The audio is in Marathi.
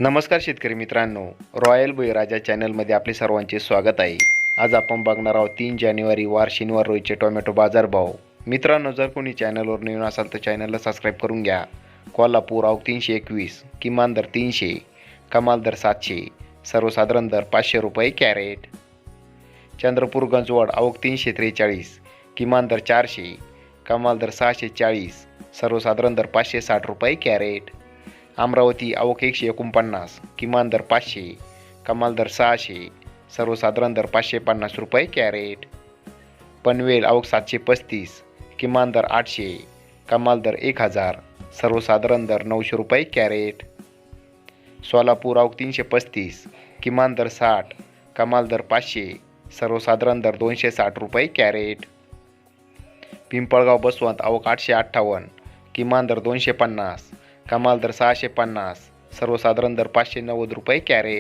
नमस्कार शेतकरी मित्रांनो, रॉयल बळीराजा चॅनलमध्ये आपले सर्वांचे स्वागत आहे. आज आपण बघणार आहोत 3 जानेवारी वार शनिवार रोजचे टोमॅटो बाजारभाव. मित्रांनो, जर कोणी चॅनलवर नवीन असाल तर चॅनलला सबस्क्राईब करून घ्या. कोल्हापूर आवक 321, किमान दर 300, कमाल दर 700, सर्वसाधारण दर 500 रुपये कॅरेट. चंद्रपूर गंजवड आवक 343, किमान दर 400, कमाल दर 640, सर्वसाधारण दर 560 रुपये कॅरेट. अमरावती आवक 149, किमान दर 500, कमाल दर 600, सर्वसाधारण दर 550 रुपये कॅरेट. पनवेल आवक 735, किमान दर 800, कमाल दर 1000, सर्वसाधारण दर 900 रुपये कॅरेट. सोलापूर आवक 335, किमान दर 60, कमाल दर 500, सर्वसाधारण दर 260 रुपये कॅरेट. पिंपळगाव बसवंत आवक 858, किमान दर 250, कमाल दर 650, सर्वसाधारण दर 590 रुपये कॅरेट.